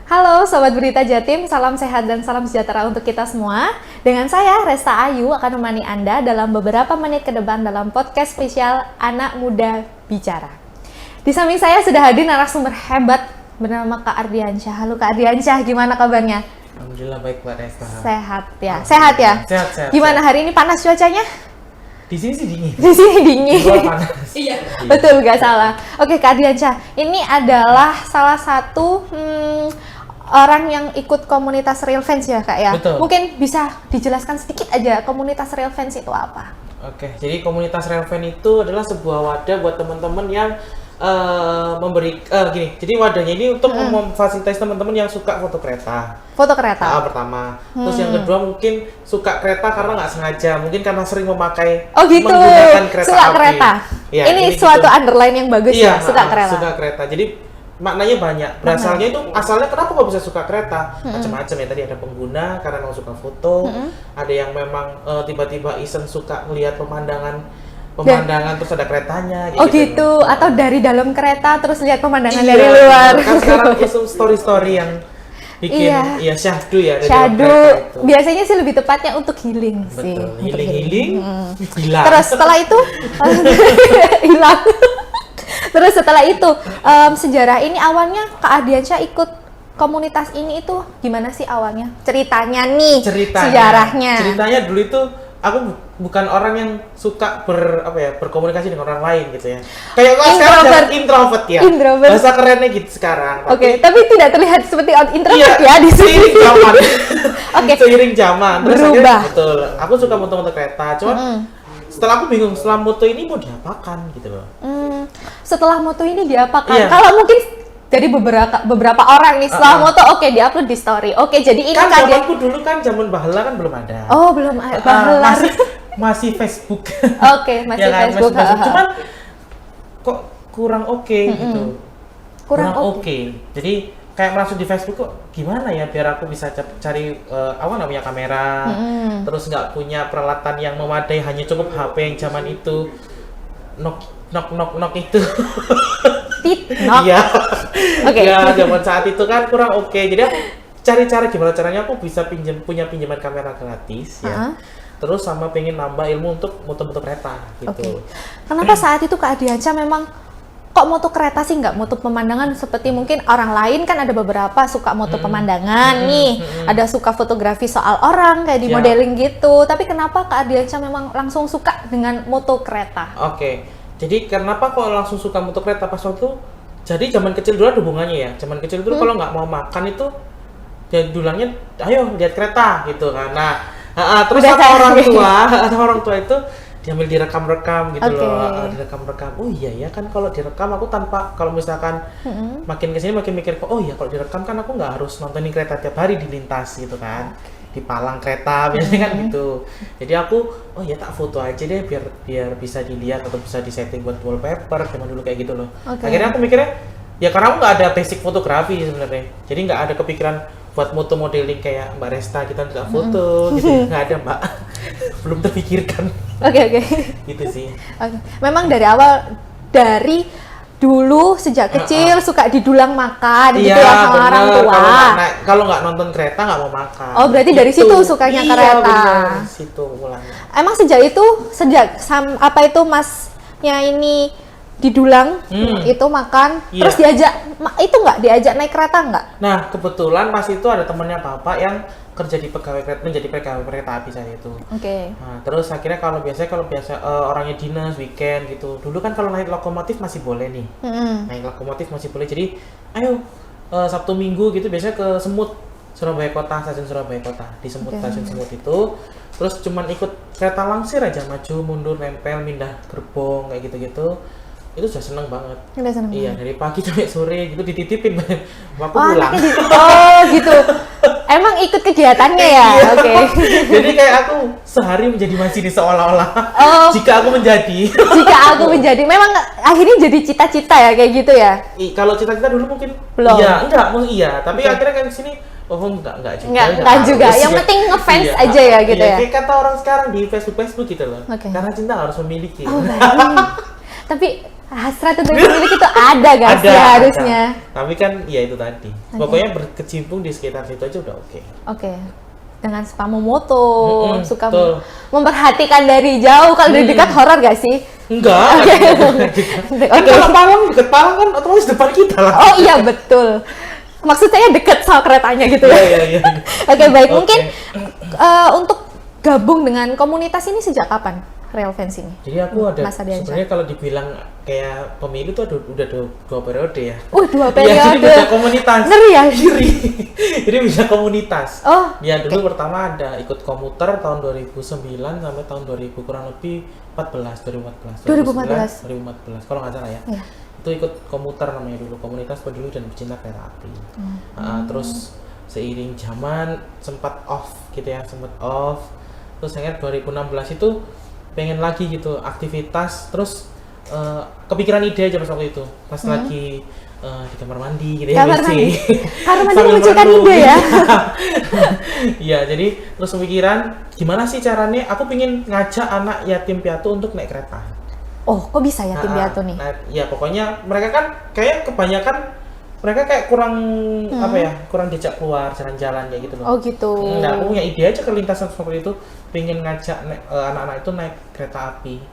Halo Sobat Berita Jatim, salam sehat dan salam sejahtera untuk kita semua. Dengan saya, Resta Ayu, akan menemani Anda dalam beberapa menit ke depan dalam podcast spesial Anak Muda Bicara. Di samping saya sudah hadir narasumber hebat bernama Kak Ardiansyah. Halo Kak Ardiansyah, gimana kabarnya? Alhamdulillah baik Mbak Resta. Sehat ya? Sehat ya? Sehat. Gimana hari ini, panas cuacanya? Di sini sih dingin. Di sini dingin. Di luar panas. Iya, betul, nggak salah. Oke Kak Ardiansyah, ini adalah salah satu orang yang ikut komunitas Real Fans ya Kak ya? Betul. Mungkin bisa dijelaskan sedikit aja komunitas Real Fans itu apa? Oke, jadi komunitas Real Fans itu adalah sebuah wadah buat teman-teman yang gini. Jadi wadahnya ini untuk memfasilitasi teman-teman yang suka foto kereta. Foto kereta? Pertama. Terus yang kedua mungkin suka kereta karena nggak sengaja, mungkin karena sering memakai gitu. Menggunakan kereta suka api. kereta. Ya, ini suatu gitu. underline yang bagus ya, suka kereta. Suka kereta. Jadi maknanya banyak. Berasalnya itu asalnya kenapa kok bisa suka kereta? Macam-macam ya. Tadi ada pengguna karena mau suka foto, ada yang memang tiba-tiba iseng suka melihat pemandangan terus ada keretanya gitu. Atau dari dalam kereta terus lihat pemandangan dari luar. Kan sekarang itu story-story yang bikin syahdu ya. Syahdu biasanya sih lebih tepatnya untuk healing. Betul. Sih. Healing. Hilang. Terus setelah itu hilang. Terus setelah itu sejarah ini awalnya Kak Ardiansyah ikut komunitas ini itu gimana sih awalnya? Ceritanya nih. Sejarahnya. Ceritanya dulu itu aku bukan orang yang suka berkomunikasi dengan orang lain gitu ya. Kayak sekarang introvert ya. Bahasa kerennya gitu sekarang. Oke, tapi tidak terlihat seperti introvert ya di sini. Seiring zaman. Seiring zaman. Terus berubah. Betul. Aku suka moto-moto kereta, cuman setelah aku bingung setelah moto ini mau diapakan gitu loh. Setelah moto ini diapakan? Kalau mungkin dari beberapa orang nih setelah moto diupload di story. Jadi ini kan zamanku dulu kan zaman Bahla kan belum ada. Oh, belum ada. Bahla. Masih Facebook. Masih ya kan? Facebook. Cuman kok kurang gitu. Kurang oke. Jadi kayak masuk di Facebook kok gimana ya biar aku bisa cari nggak punya kamera, terus nggak punya peralatan yang memadai, hanya cukup HP yang zaman itu nok itu. Iya. Ya zaman saat itu kan kurang oke. Jadi aku cari cara gimana caranya aku bisa punya pinjaman kamera gratis ya. Terus sama pengen nambah ilmu untuk moto-moto kereta gitu. Kenapa saat itu Kak Ardiansyah memang kok moto kereta sih, nggak moto pemandangan seperti mungkin orang lain kan ada beberapa suka moto pemandangan nih, ada suka fotografi soal orang kayak di modeling gitu. Tapi kenapa Kak Ardiansyah memang langsung suka dengan moto kereta? Jadi kenapa kok langsung suka moto kereta pas waktu? Jadi zaman kecil dulu ada hubungannya ya. Zaman kecil dulu kalau nggak mau makan itu jadi dulangnya ayo lihat kereta gitu kan. Terus sama orang tua itu diambil direkam-rekam gitu loh. Direkam-rekam. Oh iya ya kan kalau direkam aku kalau misalkan makin kesini makin mikir kok kalau direkam kan aku nggak harus nontonin kereta tiap hari di lintas gitu kan. Di palang kereta biasanya kan gitu. Jadi aku tak foto aja deh biar bisa dilihat atau bisa disetting buat wallpaper zaman dulu kayak gitu loh. Akhirnya aku mikirnya ya karena aku nggak ada basic fotografi sebenarnya. Jadi nggak ada kepikiran buat moto modeling kayak Mbak Resta kita nggak foto gitu, nggak ada Mbak. Belum terpikirkan. Gitu sih. Memang dari awal dulu sejak kecil suka didulang makan gitu ya sama orang tua. Kalau nggak nonton kereta nggak mau makan. Oh berarti dari situ sukanya kereta. Bener, situ mulanya. Emang sejak masnya ini didulang itu makan terus diajak naik kereta nggak? Nah kebetulan pas itu ada temennya bapak yang kerja menjadi pegawai kereta api saya itu. Nah, terus akhirnya kalau biasa orangnya dinas weekend gitu. Dulu kan kalau naik lokomotif masih boleh nih. Naik lokomotif masih boleh. Jadi ayo Sabtu Minggu gitu biasanya ke Semut Surabaya Kota, stasiun Surabaya Kota. Di stasiun Semut itu. Terus cuman ikut kereta langsir aja maju mundur nempel pindah gerbong kayak gitu-gitu. Itu sudah seneng banget. Dari pagi sampai sore gitu dititipin aku pulang. Gitu. Emang ikut kegiatannya ya? Jadi kayak aku sehari menjadi masinis seolah-olah. Jika aku menjadi. Memang akhirnya jadi cita-cita ya kayak gitu ya? Kalau cita-cita dulu mungkin belum. Tapi akhirnya kan kesini enggak juga. Yang penting ngefans aja ya gitu ya. Kayak kata orang sekarang di Facebook gitu loh. Karena cinta harus memiliki. Tapi hasrat untuk pemilik itu ada gak sih harusnya? Tapi kan ya itu tadi. Pokoknya berkecimpung di sekitar situ aja udah oke. Oke. Dengan suka memoto, suka betul. memperhatikan dari jauh. Kalau dari dekat horor gak sih? Enggak. Kan kalau Palang deket Palang kan otomatis depan kita lah. Oh iya betul. Maksud saya deket sama keretanya gitu ya. Iya. Oke, baik. Mungkin untuk gabung dengan komunitas ini sejak kapan? Real Fans ini. Jadi aku ada sebenarnya kalau dibilang kayak pemilu tuh udah 2 periode ya. 2 periode. Ya, jadi bisa komunitas. Ngeri ya? Jadi bisa komunitas. Oh. Ya dulu pertama ada ikut komuter tahun 2009 sampai tahun 2000 kurang lebih 2014 kalau nggak salah ya. Yeah. Itu ikut komuter namanya dulu, komunitas peduli dan pecinta kereta api. Terus seiring zaman sempat off gitu ya, terus akhirnya 2016 itu pengen lagi gitu aktivitas, terus kepikiran ide aja pas waktu itu pas lagi di kamar mandi gitu ya. Kamar mandi memunculkan ide ya. Iya, jadi terus kepikiran gimana sih caranya aku pengen ngajak anak yatim piatu untuk naik kereta. Oh, kok bisa yatim piatu nih? Ya pokoknya mereka kan kayak kebanyakan mereka kayak kurang kurang diajak keluar jalan-jalan kayak gitu loh. Oh gitu. Nah, aku punya ide aja ke lintasan seperti itu, pengen ngajak anak-anak itu naik kereta api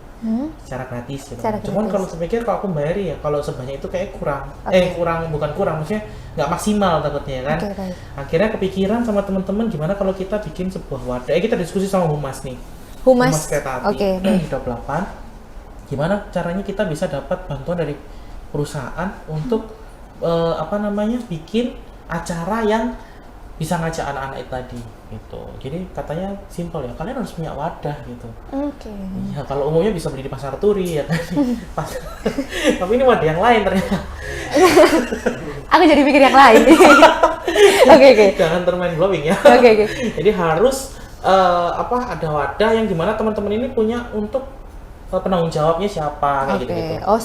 secara gratis gitu. Cuman kalau saya pikir kalau aku bayari ya, kalau sebanyak itu kayak kurang. Bukan kurang, maksudnya nggak maksimal takutnya kan. Okay. Akhirnya kepikiran sama teman-teman gimana kalau kita bikin sebuah wadah. Kita diskusi sama Humas nih. Humas kereta api di 28. Gimana caranya kita bisa dapat bantuan dari perusahaan untuk bikin acara yang bisa ngajak anak-anak itu tadi gitu. Jadi katanya simpel ya, kalian harus punya wadah gitu. Oke. Ya kalau umumnya bisa beli di pasar turi ya kan. Tapi ini wadah yang lain ternyata. Aku jadi pikir yang lain. Oke. Jangan termain blowing ya. Oke. Jadi harus ada wadah yang gimana teman-teman ini punya untuk penanggung jawabnya siapa kayak gitu. Oh,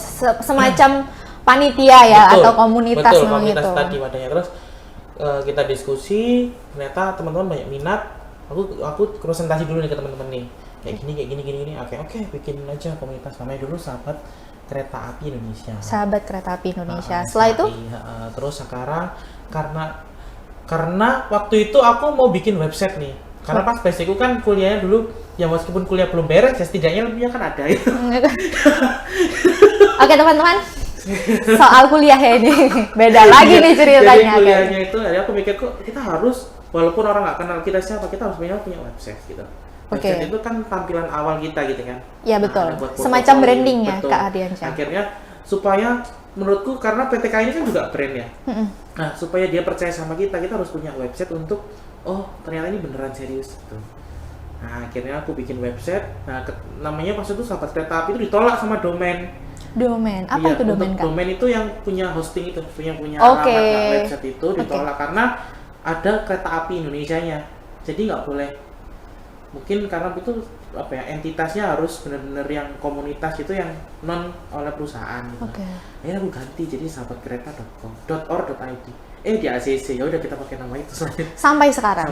semacam panitia ya. Betul, atau komunitas komunitas gitu. Tadi wadahnya. Terus kita diskusi, ternyata teman-teman banyak minat. Aku presentasi dulu nih ke teman-teman nih. Kayak gini. Oke, bikin aja komunitas namanya dulu Sahabat Kereta Api Indonesia. Sahabat Kereta Api Indonesia. Setelah itu terus sekarang karena waktu itu aku mau bikin website nih. Karena pas basicku kan kuliahnya dulu, ya meskipun kuliah belum beres, ya setidaknya lebihnya kan ada itu. Oke teman-teman, soal kuliah ya ini beda lagi nih ceritanya. Jadi kuliahnya itu, ya aku mikir kok kita harus, walaupun orang nggak kenal kita siapa, kita harus punya website gitu. Website itu kan tampilan awal kita gitu kan. Iya betul, semacam branding ya Kak Ardiansyah. Akhirnya supaya menurutku, karena PTK ini kan juga brand ya. Nah supaya dia percaya sama kita harus punya website untuk ternyata ini beneran serius gitu. Nah akhirnya aku bikin website. Nah namanya pas itu Sahabat Kereta Api itu ditolak sama domain. Apa itu domain Kak? Domain itu yang punya hosting itu, punya alamat website itu ditolak karena ada Kereta Api Indonesianya. Jadi nggak boleh. Mungkin karena itu entitasnya harus benar-benar yang komunitas itu yang non oleh perusahaan gitu. Akhirnya aku ganti jadi sahabatkereta.com.or.id. Di ACC, ya udah kita pakai nama itu sampai sekarang.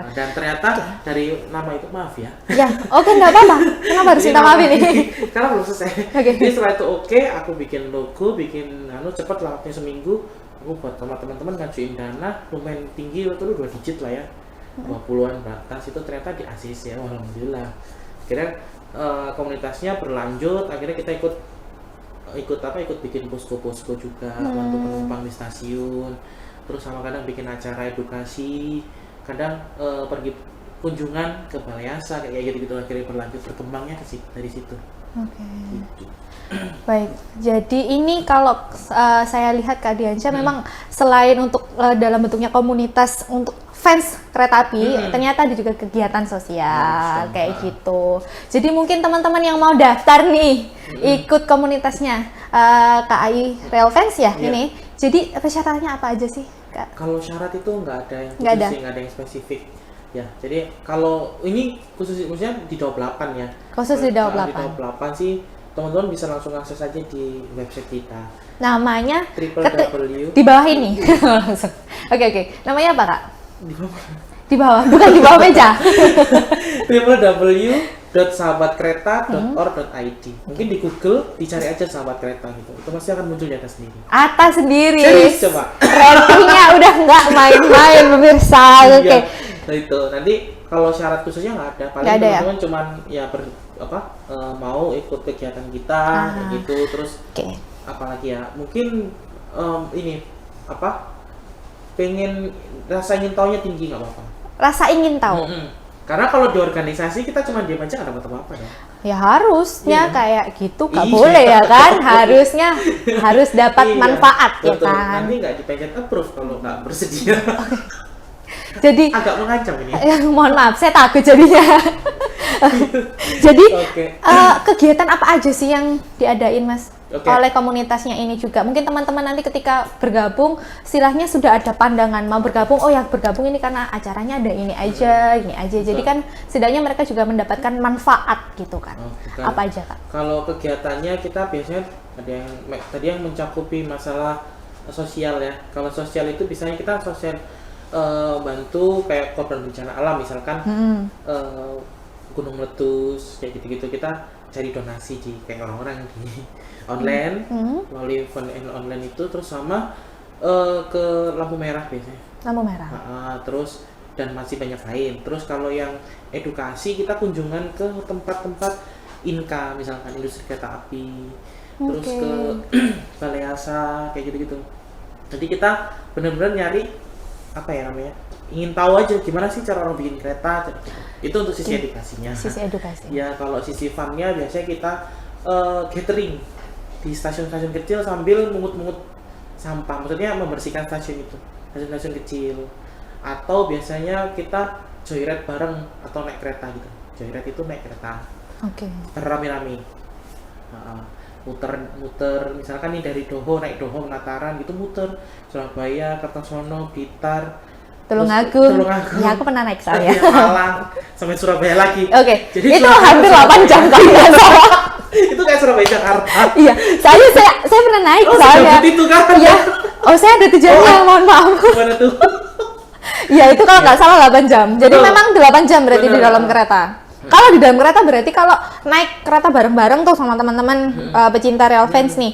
Dan ternyata dari nama itu, maaf ya. Ya, nggak apa-apa. Kenapa harus minta maaf ini? Karena belum selesai. Jadi setelah itu aku bikin logo, bikin cepet lah, waktunya seminggu. Aku buat sama teman-teman ngajuin dana lumayan tinggi, waktu itu 2 digit lah ya. 20-an batas itu ternyata di ACC ya, alhamdulillah. Akhirnya komunitasnya berlanjut, akhirnya kita ikut bikin posko-posko juga, bantu penumpang di stasiun, terus sama kadang bikin acara edukasi, kadang pergi kunjungan ke Balai Yasa kayak gitu, akhirnya berkembangnya dari situ. Gitu. Baik, jadi ini kalau saya lihat Kak Ardiansyah memang selain untuk dalam bentuknya komunitas untuk fans kereta api, ternyata ada juga kegiatan sosial kayak gitu. Jadi mungkin teman-teman yang mau daftar nih ikut komunitasnya KAI Real Fans ya ini. Jadi persyaratannya apa aja sih Kak? Kalau syarat itu nggak ada yang nggak ada yang spesifik. Ya, jadi kalau ini khususnya di 28 ya. Khusus di 28. Di 28 sih teman-teman bisa langsung akses aja di website kita. Namanya www. Di bawah ini. Oke. Namanya apa Kak? Di bawah, bukan di bawah meja. www.sahabatkereta.com.id. www.sahabatkereta.or.id. Mungkin di Google dicari aja sahabat kereta gitu. Itu pasti akan muncul di atas sendiri. Atas sendiri. Serius coba. Ratingnya udah nggak main-main pemirsa. Oke. Nah itu nanti kalau syarat khususnya nggak ada. Paling Nggak ada teman-teman cuman ya mau ikut kegiatan kita kayak gitu. Terus apalagi ya mungkin ini pengen rasa ingin taunya tinggi nggak apa-apa. Rasa ingin tahu. Karena kalau di organisasi kita cuma diam aja nggak dapat apa-apa ya. Ya harusnya kayak gitu, nggak Iya. boleh ya kan? Harusnya harus dapat manfaat ya betul. kan? Nanti nggak dipencet approve kalau nggak bersedia. Jadi Agak mengancam ini. mohon maaf, saya takut jadinya. Jadi Oke. kegiatan apa aja sih yang diadain Mas? Oke. Oleh komunitasnya ini juga. Mungkin teman-teman nanti ketika bergabung, istilahnya sudah ada pandangan mau bergabung. Oh ya bergabung ini karena acaranya ada ini aja. Jadi kan setidaknya mereka juga mendapatkan manfaat gitu kan. Apa aja Kak? Kalau kegiatannya kita biasanya tadi yang mencakupi masalah sosial ya. Kalau sosial itu biasanya kita sosial bantu kayak korban bencana alam misalkan gunung meletus kayak gitu-gitu, kita cari donasi di kayak orang-orang di online melalui event online itu, terus sama ke lampu merah biasanya. Lampu merah. Terus dan masih banyak lain. Terus kalau yang edukasi kita kunjungan ke tempat-tempat INKA misalkan industri kereta api, terus ke Balai Asa kayak gitu-gitu. Jadi kita benar-benar nyari apa ya namanya, ingin tahu aja gimana sih cara orang bikin kereta gitu. Itu untuk sisi edukasinya. Sisi edukasi. Ya kalau sisi funnya biasanya kita gathering di stasiun-stasiun kecil sambil mungut-mungut sampah, maksudnya membersihkan stasiun itu, stasiun-stasiun kecil. Atau biasanya kita joyride bareng atau naik kereta gitu. Joyride itu naik kereta rame-rame, muter misalkan nih dari Doho naik Doho Penataran gitu, muter Surabaya, Kertosono, Blitar, Tulungagung. Ya aku pernah naik soalnya. Malang sampai Surabaya lagi. Jadi itu hampir 8 jam kalau nggak salah. Itu kayak Surabaya Jakarta. Iya, soalnya saya pernah naik soalnya. Itu kan? Iya. Oh saya ada tujuannya, mohon maaf. Gimana tuh? Iya itu kalau nggak salah 8 jam. Jadi memang 8 jam berarti di dalam kereta. Kalau di dalam kereta berarti kalau naik kereta bareng-bareng tuh sama teman-teman pecinta rail fans nih.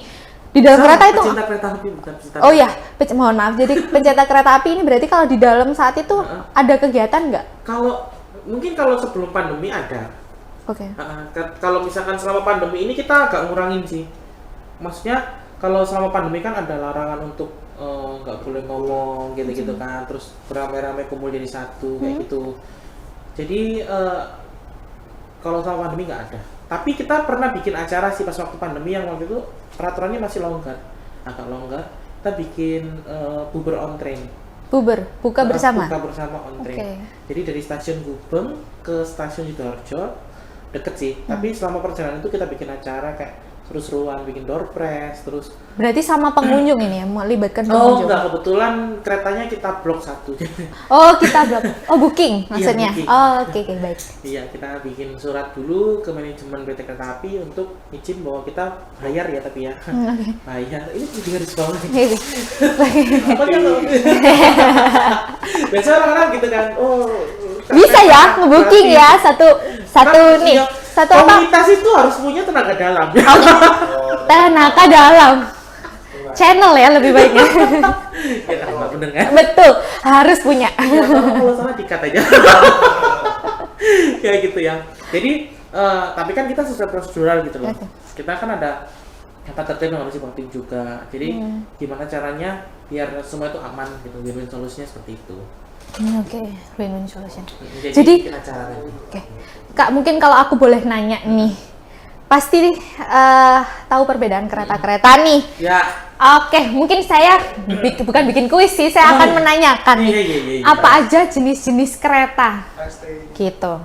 Di dalam kereta itu pecinta kereta api bukan pecinta. Oh iya, mohon maaf. Jadi pecinta kereta api ini berarti kalau di dalam saat itu ada kegiatan nggak? Kalau sebelum pandemi ada. Kalau misalkan selama pandemi ini kita agak ngurangin sih. Maksudnya kalau selama pandemi kan ada larangan untuk nggak boleh ngomong gitu-gitu kan. Terus beramai-ramai kumpul jadi satu kayak gitu. Jadi kalau selama pandemi nggak ada. Tapi kita pernah bikin acara sih pas waktu pandemi yang waktu itu peraturannya masih agak longgar. Kita bikin buber on train. Buka bersama? Buka bersama on train. Jadi dari stasiun Gubeng ke stasiun Sidoarjo, deket sih. Tapi selama perjalanan itu kita bikin acara kayak seru-seruan, bikin door prize, terus. Berarti sama pengunjung ini ya, melibatkan Oh pengunjung? enggak, kebetulan keretanya kita blok 1. Oh kita blok, booking maksudnya? Iya, booking. Oh oke, baik. Iya, kita bikin surat dulu ke manajemen PT Kereta Api untuk izin bahwa kita bayar ya, tapi ya bayar. Ini juga harus banget. Apa kan? Biasanya orang-orang gitu kan, bisa ya nge-booking ya satu nih. Komunitas itu harus punya tenaga dalam. Tenaga dalam. Channel ya lebih baiknya. Ya kan, bener kan? Betul, harus punya. Ya, kalau salah dikat aja. Kayak gitu ya. Jadi, tapi kan kita sesuai prosedural gitu loh. Kita kan ada kata tertib yang harus dipakai juga. Jadi, gimana caranya biar semua itu aman gitu. Win-win solusinya seperti itu. Win-win solution. Jadi Kak, mungkin kalau aku boleh nanya nih, pasti tahu perbedaan kereta-kereta nih. Ya. Oke, mungkin saya bukan bikin kuis sih, saya akan menanyakan nih, apa aja jenis-jenis kereta, gitu.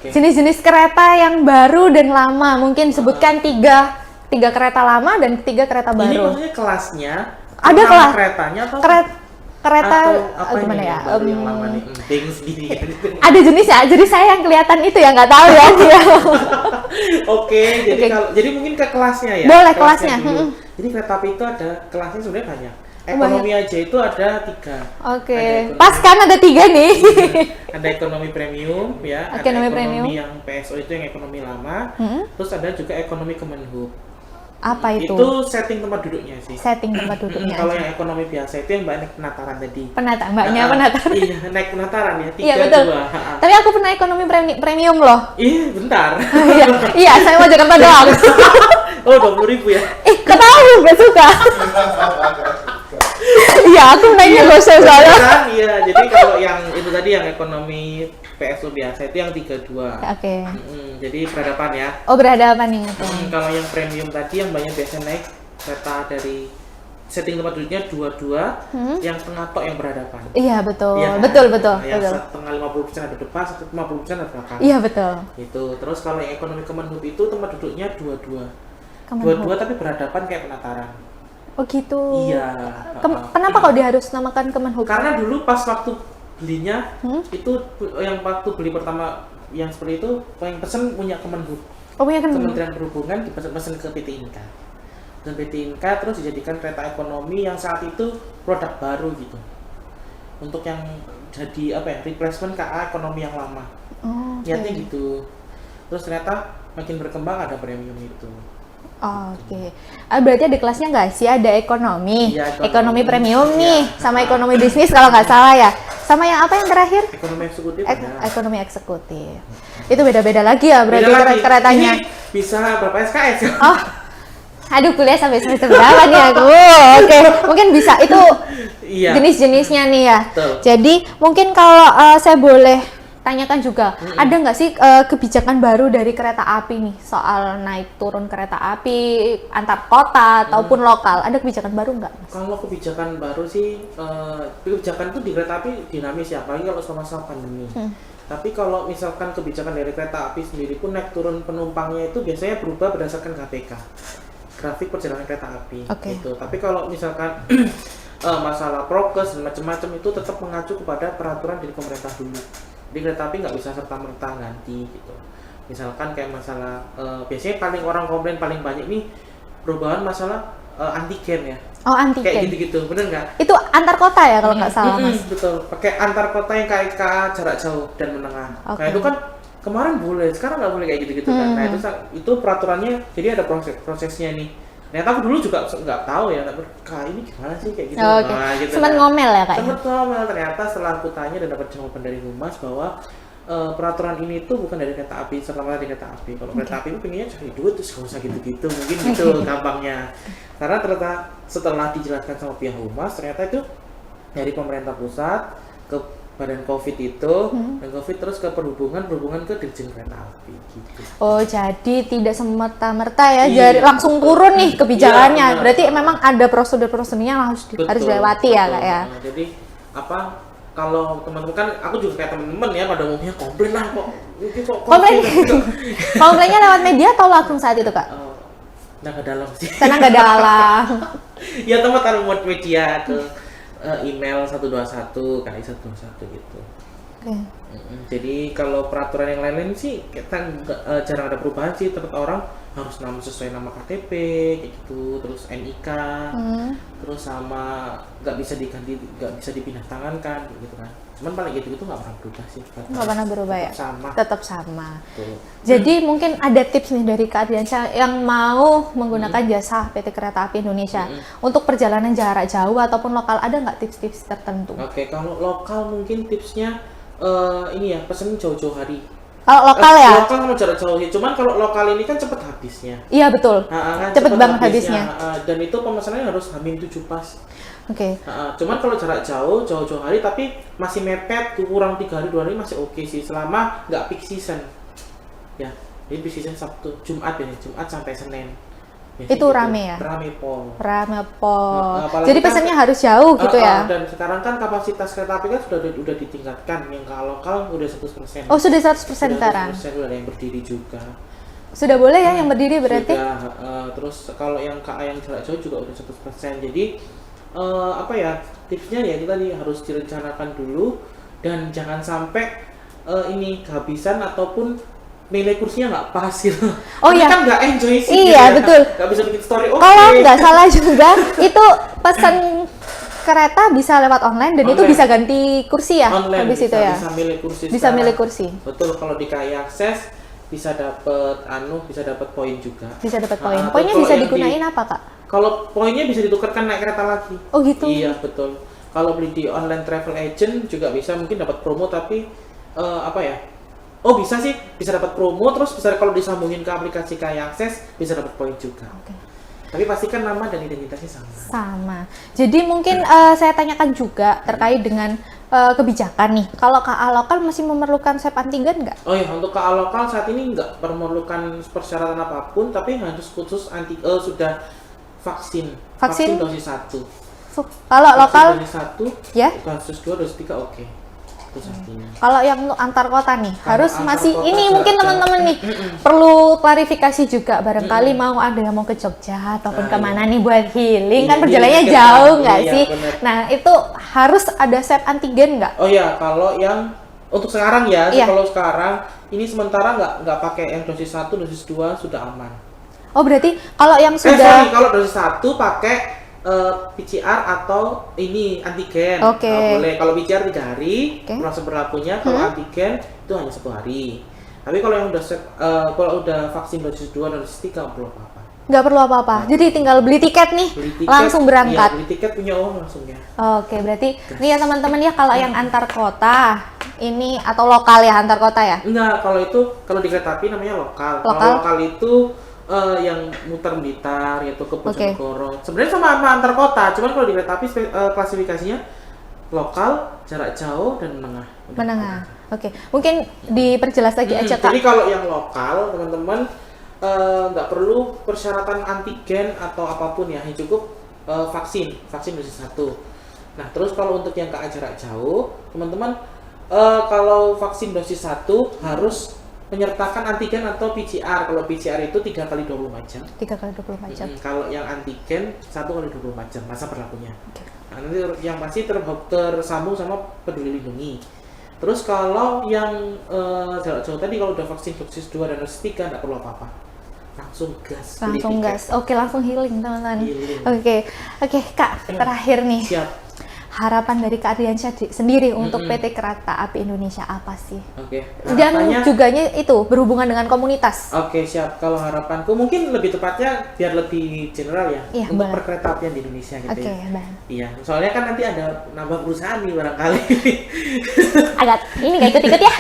Jenis-jenis kereta yang baru dan lama, mungkin sebutkan tiga kereta lama dan 3 kereta baru. Ini maksudnya kelasnya? Ada kelas. Keretanya atau? Kereta apa gimana ya? Yang lama nih, bingung sendiri. Ada jenis ya, jadi saya yang kelihatan itu ya nggak tahu ya. Jadi mungkin ke kelasnya ya. Boleh kelasnya. Jadi kereta api itu ada kelasnya sebenarnya banyak. Ekonomi aja itu ada 3. Oke. Ada ekonomi- Pas kan ada 3 nih. Ada ekonomi premium ya, Ekonomi ada premium. ekonomi yang PSO itu yang ekonomi lama, terus ada juga ekonomi Kemenhub. Apa itu? Itu setting tempat duduknya sih. Setting tempat duduknya. Kalau aja. yang ekonomi biasa itu yang banyak penataran tadi. Mbaknya penataran. Iya, naik penataran ya, 3 Iya betul. 2. Tapi aku pernah ekonomi premium loh. Ih, bentar. Iya, iya, saya mau Jakarta doang. Oh, 20.000 ya? Gak tahu, gak suka. Iya, aku naiknya gak usah soalnya. Kan, iya. Jadi kalau yang itu tadi yang ekonomi PSO biasa itu yang 32. Oke. Jadi berhadapan ya. Oh, berhadapan nih itu. Kalau yang premium tadi yang banyak biasa naik kereta dari setting tempat duduknya 22, yang tengah tok yang berhadapan. Iya, betul. Iya kan? Betul, betul. Yang betul. setengah 50% ada depan, 50% ada belakang. Iya, betul. Itu. Terus kalau yang ekonomi Kemenhub itu tempat duduknya 22. Kemenhub. 22 tapi berhadapan kayak penataran. Oh gitu. Iya. Kenapa kok dia harus namakan Kemenhub? Karena dulu pas waktu belinya itu yang waktu beli pertama yang seperti itu yang pesen punya Kemenhub. Oh, punya kan? Kementerian Perhubungan dipesen ke PT Inka. Dan PT Inka terus dijadikan kereta ekonomi yang saat itu produk baru gitu. Untuk yang jadi apa ya? Replacement KA ekonomi yang lama. Oh, Niatnya gitu. Terus ternyata makin berkembang ada premium itu. Oh, oke. Berarti ada kelasnya nggak sih? Ada ekonomi, Iya, ekonomi premium Iya. nih, sama ekonomi bisnis kalau nggak salah ya. Sama yang apa yang terakhir? Ekonomi eksekutif ada. Ekonomi eksekutif. Itu beda-beda lagi ya berarti Beda lagi. keretanya. Ini bisa berapa SKS? Oh, aduh kuliah sampai semester berapa nih aku? Oke, mungkin bisa itu Iya. jenis-jenisnya nih ya. Betul. Jadi mungkin kalau saya boleh tanyakan juga, ada nggak sih kebijakan baru dari kereta api nih soal naik turun kereta api antar kota ataupun lokal? Ada kebijakan baru nggak? Kalau kebijakan baru sih, kebijakan itu di kereta api dinamis ya, apalagi kalau sama-sama pandemi. Tapi kalau misalkan kebijakan dari kereta api sendiri pun naik turun penumpangnya itu biasanya berubah berdasarkan KPK, grafik perjalanan kereta api. Oke. Gitu. Tapi kalau misalkan masalah prokes dan macam-macam itu tetap mengacu kepada peraturan dari pemerintah dulu. Di kereta api nggak bisa serta-merta ganti gitu. Misalkan kayak masalah, biasanya paling orang komplain paling banyak nih perubahan masalah antigen ya. Oh, Kayak antigen. gitu-gitu, bener nggak? Itu antar kota ya kalau nggak salah, Mas? Betul, pakai antar kota yang KIK jarak jauh dan menengah. Oke. Nah itu kan kemarin boleh, sekarang nggak boleh kayak gitu-gitu kan. Nah itu peraturannya, jadi ada prosesnya nih. Ternyata aku dulu juga nggak tahu ya, Kak ini gimana sih kayak gitu. Oh, oke. Nah, gitu Sempat kan. ngomel ya kak? Sempet ngomel, ternyata setelah aku tanya dan dapat jawaban dari Humas bahwa peraturan ini tuh bukan dari kereta api, serta-merta dari kereta api. Kalau kereta api itu pengennya cari duit terus gak usah gitu-gitu, mungkin gitu gampangnya. Karena ternyata setelah dijelaskan sama pihak Humas, ternyata itu dari pemerintah pusat ke badan COVID itu, dan COVID terus ke perhubungan ke Dirjen Kereta Api gitu. Oh, jadi tidak semerta-merta ya, Iya, jadi langsung turun nih kebijakannya. Iya, benar. Berarti memang ada prosedur-prosedurnya yang harus dilewati ya kak ya. Nah, jadi apa? Kalau teman-teman kan, aku juga kayak teman-teman ya pada umumnya komplain lah kok, ini kok Komplain, gitu. komplainnya lewat media atau langsung saat itu kak? Nah ke dalam sih. Tenaga dalam. Ya teman taruh buat media ke email 121 kali 121 gitu. Oke. Jadi kalau peraturan yang lain-lain sih kita jarang ada perubahan sih, tempat orang harus nama sesuai nama KTP kayak gitu, terus NIK, terus sama nggak bisa diganti, nggak bisa dipindah tangankan gitu kan. Cuman paling gitu nggak pernah berubah sih. Nggak pernah berubah ya? Sama. Tetap sama. Tuh. Jadi mungkin ada tips nih dari Kak Adriansyah yang mau menggunakan jasa PT Kereta Api Indonesia untuk perjalanan jarak jauh ataupun lokal, ada nggak tips-tips tertentu? Oke, kalau lokal mungkin tipsnya ini ya, pesen jauh-jauh hari. Kalau lokal ya? Lokal mau jarak jauh, cuman kalau lokal ini kan cepet habisnya. Iya betul. Kan Cepet banget habisnya. Dan itu pemesanannya harus H-7 pas. Oke. Cuman kalau jarak jauh hari tapi masih mepet, kurang 3 hari 2 hari masih oke sih, selama nggak peak season. Ya, jadi peak season Sabtu, Jumat ya, Jumat sampai Senin. Biasanya itu gitu. Rame ya? Rame pol. Rame pol. Apalagi Jadi kan- pesannya harus jauh gitu ya? Dan sekarang kan kapasitas kereta api kan udah ditingkatkan, yang kalau lokal udah 100%. Oh sudah 100% sekarang? 100% udah ada yang berdiri juga. Sudah boleh ya yang berdiri berarti? Sudah, terus kalau yang KA yang jarak jauh juga udah 100%. Jadi apa ya, tipsnya ya itu tadi harus direncanakan dulu dan jangan sampai ini kehabisan ataupun nilai kursinya nggak pas gitu. Oh Ini iya. kan nggak enjoy sih. Iya, gitu ya. betul. Nggak bisa bikin story. Kalau nggak salah juga itu pesan kereta bisa lewat online dan itu Online. bisa ganti kursi ya? Online Habis bisa, itu ya? bisa milih kursi. Bisa sekarang. milih kursi. Betul, kalau di KAI Akses bisa dapat bisa dapat poin juga. Bisa dapat Ah, poin. atau Poinnya kalau bisa yang digunain apa, Kak? Kalau poinnya bisa ditukarkan naik kereta lagi. Oh gitu. Iya, betul. Kalau beli di online travel agent juga bisa mungkin dapat promo, tapi apa ya? Oh bisa sih, bisa dapat promo, terus bisa kalau disambungin ke aplikasi KAI Akses bisa dapat poin juga. Oke. Tapi pastikan nama dan identitasnya sama. Sama. Jadi mungkin saya tanyakan juga terkait dengan kebijakan nih. Kalau KA lokal masih memerlukan swab antigen nggak? Oh ya, untuk KA lokal saat ini nggak memerlukan persyaratan apapun, tapi harus khusus sudah vaksin dosis 1. Kalau lokal dosis 1, ya? dosis 2, dosis 3 oke. Itu artinya. Kalau yang untuk antar kota nih, Kalau harus antar masih kota ini jarak mungkin jauh. teman-teman nih perlu klarifikasi juga barangkali mau ada yang mau ke Jogja ataupun kemana nih buat healing kan Iya, perjalanannya iya, jauh nggak iya, sih? bener. Nah itu harus ada swab antigen nggak? Oh ya, kalau yang untuk sekarang ya, Iya. kalau sekarang ini sementara nggak pakai yang dosis 1, dosis 2 sudah aman. Oh berarti kalau yang Sorry, sudah kalau dosis 1 pakai PCR atau ini antigen. Oke. Boleh. Kalau PCR 3 hari, Oke. proses berlakunya. Kalau antigen itu hanya 1 hari. Tapi kalau yang kalau udah vaksin dosis 2 dan dosis 3 nggak perlu apa-apa. nggak perlu apa-apa. Jadi tinggal beli tiket nih, Beli tiket, langsung berangkat. Iya, beli tiket punya uang langsung ya. Oke, berarti nih ya teman-teman ya kalau yang antar kota ini atau lokal ya antar kota ya? Enggak, kalau di kereta api namanya lokal. Lokal? Kalau lokal itu yang muter Blitar yaitu ke Bojonegoro. Sebenarnya sama antar kota, cuman kalau di kereta api klasifikasinya lokal, jarak jauh dan menengah. Udah. Menengah. Oke, mungkin diperjelas lagi aja Kak. Jadi kalau yang lokal, teman-teman nggak perlu persyaratan antigen atau apapun ya, yang cukup vaksin dosis 1. Nah, terus kalau untuk yang ke jarak jauh, teman-teman kalau vaksin dosis 1 harus menyertakan antigen atau PCR. Kalau PCR itu 3 kali 24 jam. 3 kali 24 jam. Kalau yang antigen 1 kali 24 jam masa berlakunya. Oke. Nah, nanti yang pasti tersambung sama Peduli Lindungi. Terus kalau yang jarak jauh tadi kalau udah vaksin dosis 2 dan dosis 3 nggak perlu apa-apa. Langsung gas. beli Langsung tiket. gas. Oke, langsung healing teman-teman. Healing. Oke, Kak, terakhir nih. Siap. Harapan dari Kak Ardiansyah sendiri untuk PT Kereta Api Indonesia apa sih? Oke. Dan Harapannya- juga itu berhubungan dengan komunitas. Oke, siap. Kalau harapanku mungkin lebih tepatnya biar lebih general ya, Iya, untuk boleh. perkeretaapian di Indonesia gitu Oke, ya. Bang. Iya, soalnya kan nanti ada nambah perusahaan nih barangkali. Agak ini nggak ikut-ikut ya.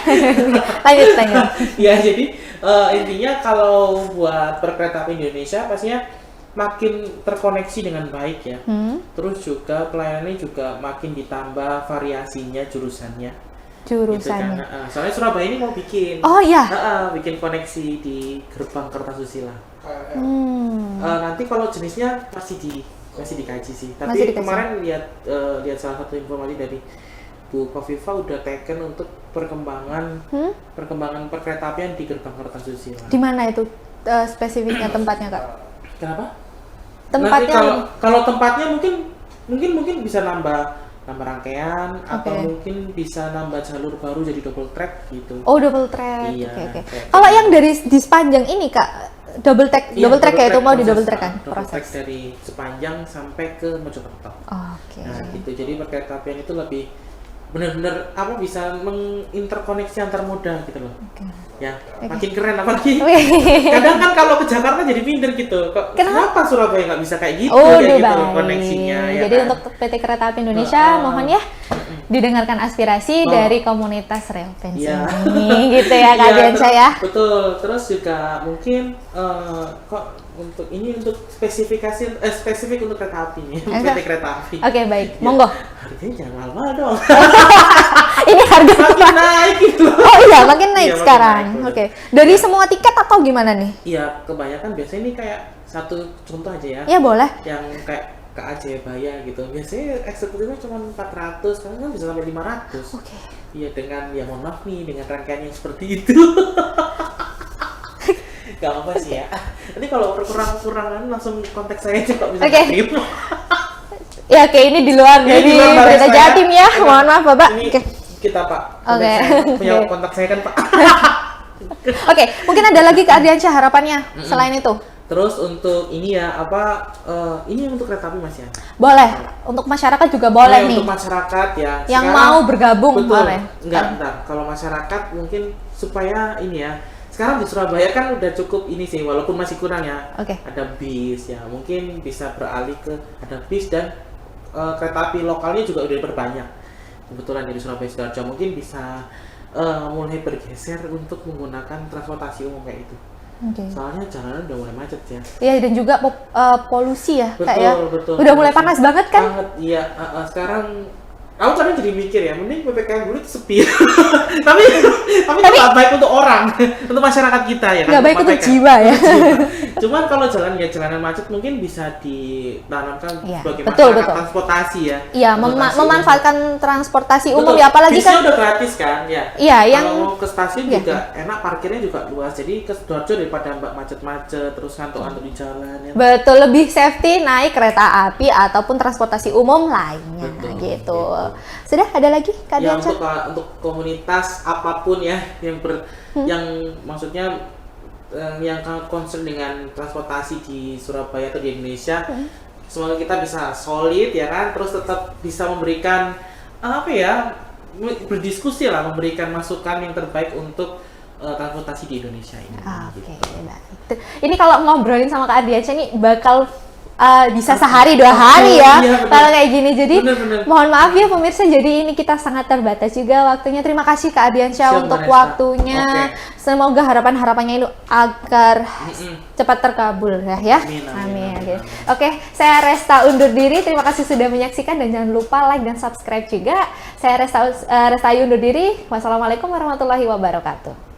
lanjut. Ya, jadi intinya kalau buat perkeretaapian Indonesia pastinya makin terkoneksi dengan baik ya. Terus juga pelayanannya juga makin ditambah variasinya jurusannya. Jurusannya. Gitu kan. Soalnya Surabaya ini mau bikin. Oh iya. Bikin koneksi di gerbang Kertasusila. Hmm. Nanti kalau jenisnya masih dikaji sih. Tapi Masih dikaji. kemarin lihat salah satu informasi dari Bu Kofifa udah taken untuk perkembangan perkeretaapian di gerbang Kertasusila. Di mana itu spesifiknya tempatnya, Kak? Kenapa? Tempatnya Nanti kalau tempatnya mungkin bisa nambah rangkaian atau Oke. mungkin bisa nambah jalur baru jadi double track gitu. Oh, double track. Iya, Oke. kayak Kalau gitu. yang dari di sepanjang ini, Kak, double track Iya, ya itu mau di proses, double track kan double track proses. dari sepanjang sampai ke Mojokerto. Oke. Nah, gitu. Jadi perkeretaapian itu lebih benar-benar bisa menginterkoneksi antar moda gitu loh. Oke. Ya, makin keren apalagi. Oke. Kadang kan kalau ke Jakarta jadi minder gitu. Kenapa Surabaya nggak bisa kayak gitu? Oh, kayak gitu baik. koneksinya ya. Jadi kan? untuk PT Kereta Api Indonesia mohon ya didengarkan aspirasi dari komunitas rel pensi Iya. ini gitu ya Kak Iya, Ardiansyah ya. Betul. Terus juga mungkin kok untuk spesifik untuk kereta api nih, Enggak. PT Kereta Api. Oke, baik. Ya, Monggo. Harganya jangan mahal-mahal dong. Ini harga Makin naik gitu. Oh iya, makin naik Iya, makin sekarang. naik, Oke. Dari semua tiket atau gimana nih? Iya, kebanyakan biasanya ini kayak satu contoh aja ya. Ya boleh. Yang kayak KA Jayabaya gitu. Biasanya eksekutifnya cuma 400, sekarang kan bisa sampai 500. Oke. Iya, dengan ya mohon maaf nih dengan rangkaian yang seperti itu. Gak apa sih ya. Nanti kalau kekurangan langsung kontak saya aja kok bisa Oke. kirim. Ya oke, ini di luar Ini dari di luar berita saya. Jatim ya. Mohon maaf Bapak. Ini Oke. kita Pak. Oke. Kontak saya. Punya kontak saya kan Pak. Oke, mungkin ada lagi Kak Ardiansyah harapannya selain itu. Terus untuk ini ya ini untuk kereta api Mas ya. Boleh. Untuk masyarakat juga boleh nih. Untuk masyarakat ya. Yang Sekarang, mau bergabung betul, boleh. Enggak. Kalau masyarakat mungkin supaya ini ya. Sekarang di Surabaya kan udah cukup ini sih, walaupun masih kurang ya. Oke. Ada bis ya, mungkin bisa beralih ke ada bis dan kereta api lokalnya juga udah diperbanyak. Kebetulan dari Surabaya Sidoarjo mungkin bisa mulai bergeser untuk menggunakan transportasi umum kayak itu. Okay. Soalnya jalanan udah mulai macet ya. Iya, dan juga polusi ya, Betul, Kak ya. betul. Udah mulai panas banget kan? Banget, iya. Sekarang aku kadang jadi mikir ya, mending PPKM dulu itu sepi. tapi nggak baik untuk orang, untuk masyarakat kita ya kan. Nggak baik untuk jiwa ya. Cuman kalau jalanan macet mungkin bisa ditanamkan Iya, sebagai betul. transportasi ya. Iya, memanfaatkan transportasi umum ya, apalagi bisnya kan udah gratis kan ya. Iya, yang kalau mau ke stasiun iya, juga enak, parkirnya juga luas. Jadi ke Sidoarjo daripada macet-macet terus ngantuk-ngantuk di jalan ya. betul, lebih safety naik kereta api ataupun transportasi umum lainnya. Betul, gitu. Sudah ada lagi Kak Ya Dianca? untuk komunitas apapun ya yang maksudnya yang concern dengan transportasi di Surabaya atau di Indonesia, semoga kita bisa solid ya kan, terus tetap bisa memberikan berdiskusi lah, memberikan masukan yang terbaik untuk transportasi di Indonesia ini. Oke, baik. Ini kalau ngobrolin sama Kak Dianca nih bakal bisa sehari 2 hari ya, iya, kalau kayak gini. Jadi bener. mohon maaf ya pemirsa, jadi ini kita sangat terbatas juga waktunya. Terima kasih Kak Dianca untuk Vanessa. waktunya. Semoga harapan-harapannya itu agar cepat terkabul ya. Amin. Oke, saya Resta undur diri. Terima kasih sudah menyaksikan dan jangan lupa like dan subscribe juga. Saya Resta undur diri. Wassalamualaikum warahmatullahi wabarakatuh.